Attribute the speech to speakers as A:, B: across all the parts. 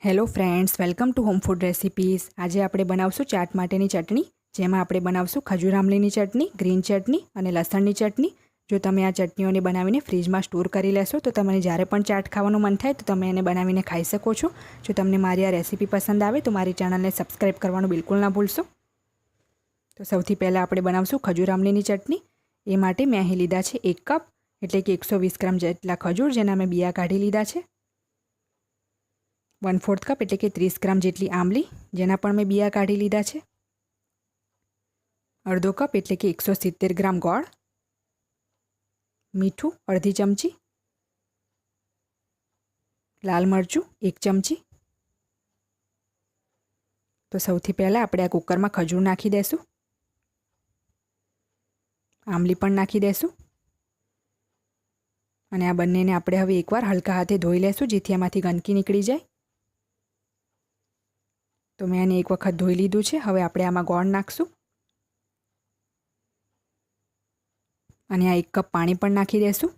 A: Hello friends, welcome to home food recipes. આજે આપણે બનાવશું ચાટ માટેની ચટણી, જેમાં આપણે બનાવશું ખજૂર આમલીની ચટણી, ગ્રીન ચટણી અને લસણની ચટણી. જો તમે આ ચટણીઓને બનાવીને ફ્રીજમાં સ્ટોર કરી લેશો તો તમને જ્યારે પણ ચાટ ખાવાનું મન થાય તો તમે એને બનાવીને ખાઈ શકો છો. જો તમને મારી આ રેસિપી પસંદ આવે તો મારી ચેનલને સબસ્ક્રાઈબ કરવાનું બિલકુલ ના ભૂલશો. તો સૌથી પહેલાં આપણે બનાવશું ખજૂર આમલીની ચટણી. એ માટે મેં અહીં લીધા છે 1 કપ, એટલે કે 120 ગ્રામ જેટલા ખજૂર, જેના મેં બિયા કાઢી લીધા છે. 1/4 કપ એટલે કે 30 ગ્રામ જેટલી આંબલી, જેના પણ મેં બિયા કાઢી લીધા છે. અડધો કપ એટલે કે 170 ગ્રામ ગોળ, મીઠું અડધી ચમચી, લાલ મરચું 1 ચમચી. તો સૌથી પહેલાં આપણે આ કુકરમાં ખજૂર નાખી દઈશું, આંબલી પણ નાખી દઈશું અને આ બંનેને આપણે હવે એકવાર હલકા હાથે ધોઈ લેશું, જેથી એમાંથી ગંદકી નીકળી જાય. તો મેં આને એક વખત ધોઈ લીધું છે. હવે આપણે આમાં ગોળ નાખશું અને આ 1 કપ પાણી પણ નાખી દઈશું.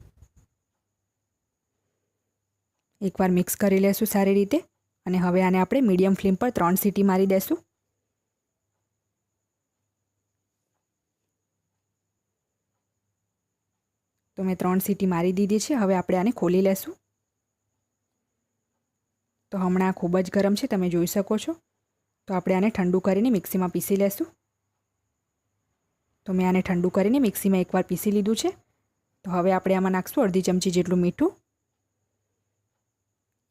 A: એકવાર મિક્સ કરી લેશું સારી રીતે અને હવે આને આપણે મીડિયમ ફ્લેમ પર 3 સીટી મારી દઈશું. તો મેં 3 સીટી મારી દીધી છે. હવે આપણે આને ખોલી લેશું. તો હમણાં ખૂબ જ ગરમ છે, તમે જોઈ શકો છો. તો આપણે આને ઠંડુ કરીને મિક્સીમાં પીસી લેશું. તો મેં આને ઠંડુ કરીને મિક્સીમાં એકવાર પીસી લીધું છે. તો હવે આપણે આમાં નાખશું અડધી ચમચી જેટલું મીઠું,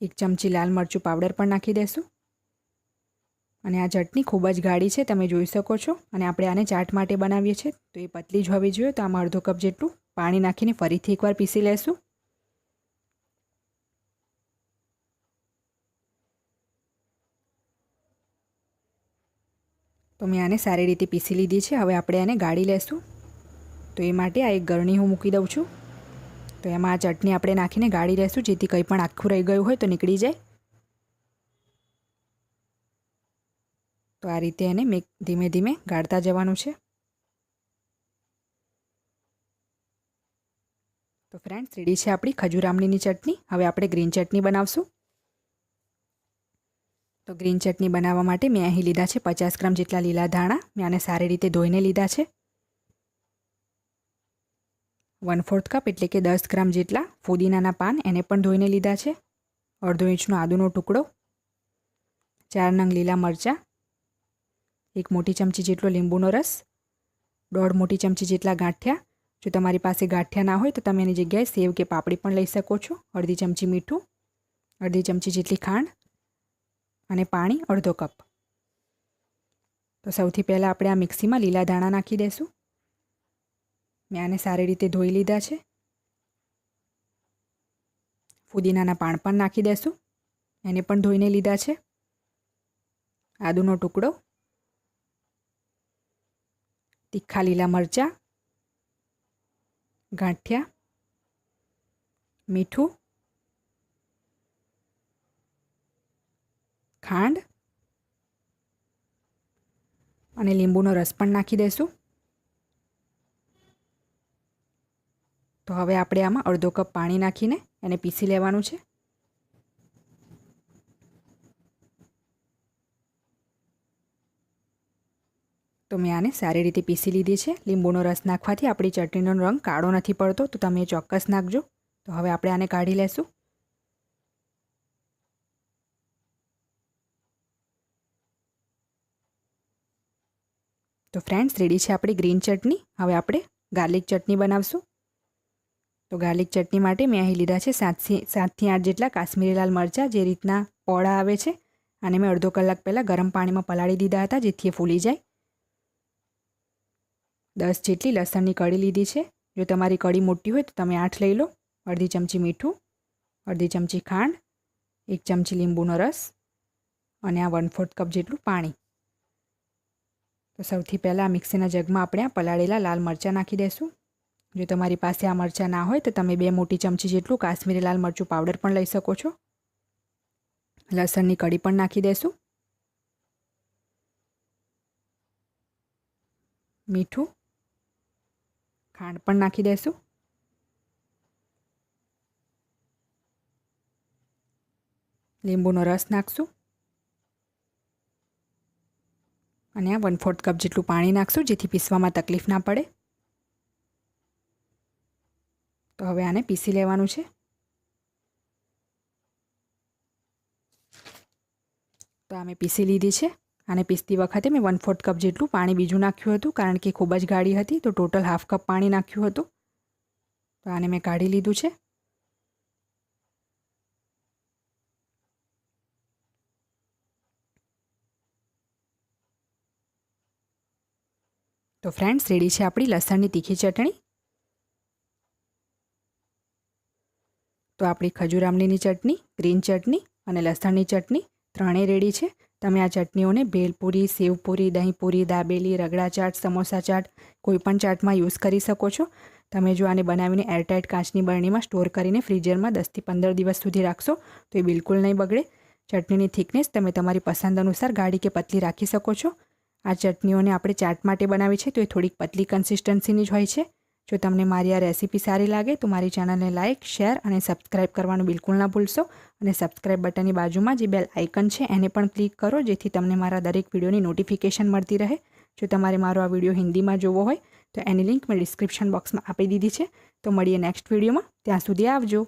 A: 1 ચમચી લાલ મરચું પાવડર પણ નાખી દઈશું. અને આ ચટણી ખૂબ જ ગાઢી છે, તમે જોઈ શકો છો. અને આપણે આને ચાટ માટે બનાવીએ છીએ તો એ પતલી જ હોવી જોઈએ. તો આમાં અડધો કપ જેટલું પાણી નાખીને ફરીથી એકવાર પીસી લેશું. તો મેં આને સારી રીતે પીસી લીધી છે. હવે આપણે આને ગાળી લેશું. તો એ માટે આ એક ગળણી હું મૂકી દઉં છું. તો એમાં આ ચટણી આપણે નાખીને ગાળી લેશું, જેથી કંઈ પણ આખું રહી ગયું હોય તો નીકળી જાય. તો આ રીતે એને ધીમે ધીમે ગાળતા જવાનું છે. તો ફ્રેન્ડ્સ, રેડી છે આપણી ખજૂર આમલીની ચટણી. હવે આપણે ગ્રીન ચટણી બનાવશું. તો ગ્રીન ચટણી બનાવવા માટે મેં અહીં લીધા છે 50 ગ્રામ જેટલા લીલા ધાણા. મેં આને સારી રીતે ધોઈને લીધા છે. 1/4 કપ એટલે કે 10 ગ્રામ જેટલા ફુદીનાના પાન, એને પણ ધોઈને લીધા છે. અડધો ઇંચનો આદુનો ટુકડો, 4 નંગ લીલા મરચાં, 1 મોટી ચમચી જેટલો લીંબુનો રસ, 1.5 મોટી ચમચી જેટલા ગાંઠિયા. જો તમારી પાસે ગાંઠિયા ના હોય તો તમે એની જગ્યાએ સેવ કે પાપડી પણ લઈ શકો છો. અડધી ચમચી મીઠું, અડધી ચમચી જેટલી ખાંડ અને પાણી અડધો કપ. તો સૌથી પહેલાં આપણે આ મિક્સીમાં લીલા ધાણા નાખી દઈશું. મેં આને સારી રીતે ધોઈ લીધા છે. ફુદીનાના પાન પણ નાખી દઈશું, એને પણ ધોઈને લીધા છે. આદુનો ટુકડો, તીખા લીલા મરચાં, ગાંઠિયા, મીઠું, ખાંડ અને લીંબુનો રસ પણ નાખી દઈશું. તો હવે આપણે આમાં અડધો કપ પાણી નાખીને એને પીસી લેવાનું છે. તો મેં આને સારી રીતે પીસી લીધી છે. લીંબુનો રસ નાખવાથી આપણી ચટણીનો રંગ કાળો નથી પડતો, તો તમે ચોક્કસ નાખજો. તો હવે આપણે આને કાઢી લેશું. તો ફ્રેન્ડ્સ, રેડી છે આપણી ગ્રીન ચટણી. હવે આપણે ગાર્લિક ચટણી બનાવશું. તો ગાર્લિક ચટણી માટે મેં અહીં લીધા છે 7થી 8 જેટલા કાશ્મીરી લાલ મરચાં, જે રીતના પોળા આવે છે. અને મેં અડધો કલાક પહેલાં ગરમ પાણીમાં પલાળી દીધા હતા, જેથી એ ફૂલી જાય. 10 જેટલી લસણની કળી લીધી છે. જો તમારી કળી મોટી હોય તો તમે 8 લઈ લો. અડધી ચમચી મીઠું, અડધી ચમચી ખાંડ, 1 ચમચી લીંબુનો રસ અને આ 1/4 કપ જેટલું પાણી. તો સૌથી પહેલાં આ મિક્સીના જગમાં આપણે આ પલાળેલા લાલ મરચાં નાખી દઈશું. જો તમારી પાસે આ મરચાં ના હોય તો તમે 2 મોટી ચમચી જેટલું કાશ્મીરી લાલ મરચું પાવડર પણ લઈ શકો છો. લસણની કળી પણ નાખી દઈશું. મીઠું, ખાંડ પણ નાખી દઈશું. લીંબુનો રસ નાખશું. અને આ 1/4 કપ જેટલું પાણી નાખશું જેથી પીસવામાં તકલીફ ના પડે. તો હવે આને પીસી લેવાનું છે. તો આ મેં પીસી લીધી છે. આને પીસતી વખતે મેં 1/4 કપ જેટલું પાણી બીજું નાખ્યું હતું કારણ કે ખૂબ જ ગાઢી હતી, તો ટોટલ હાફ કપ પાણી નાખ્યું હતું. તો આને મેં કાઢી લીધું છે. તો ફ્રેન્ડ્સ, રેડી છે આપણી લસણની તીખી ચટણી. તો આપણી ખજૂર આમલીની ચટણી, ગ્રીન ચટણી અને લસણની ચટણી ત્રણેય રેડી છે. તમે આ ચટણીઓને ભેલપૂરી, સેવપૂરી, દહીંપૂરી, દાબેલી, રગડા ચાટ, સમોસા ચાટ કોઈપણ ચાટમાં યુઝ કરી શકો છો. તમે જો આને બનાવીને એરટાઇટ કાચની બરણીમાં સ્ટોર કરીને ફ્રીઝરમાં 10થી 15 દિવસ સુધી રાખશો તો એ બિલકુલ નહીં બગડે. ચટણીની થિકનેસ તમે તમારી પસંદ અનુસાર ગાઢી કે પતલી રાખી શકો છો. આ ચટણીઓને આપણે ચાટ માટે બનાવી છે તો એ થોડીક પતલી કન્સિસ્ટન્સીની જ હોય છે. જો તમને મારી આ રેસીપી સારી લાગે તો મારી ચેનલને લાઇક, શેર અને સબસ્ક્રાઇબ કરવાનું બિલકુલ ના ભૂલશો. અને સબસ્ક્રાઇબ બટનની બાજુમાં જે બેલ આઇકન છે એને પણ ક્લિક કરો જેથી તમને મારા દરેક વિડીયોની નોટિફિકેશન મળતી રહે. જો તમારે મારો આ વિડીયો હિન્દીમાં જોવો હોય તો એની લિંક મેં ડિસ્ક્રિપ્શન બોક્સમાં આપી દીધી છે. તો મળીએ નેક્સ્ટ વિડીયોમાં. ત્યાં સુધી આવજો.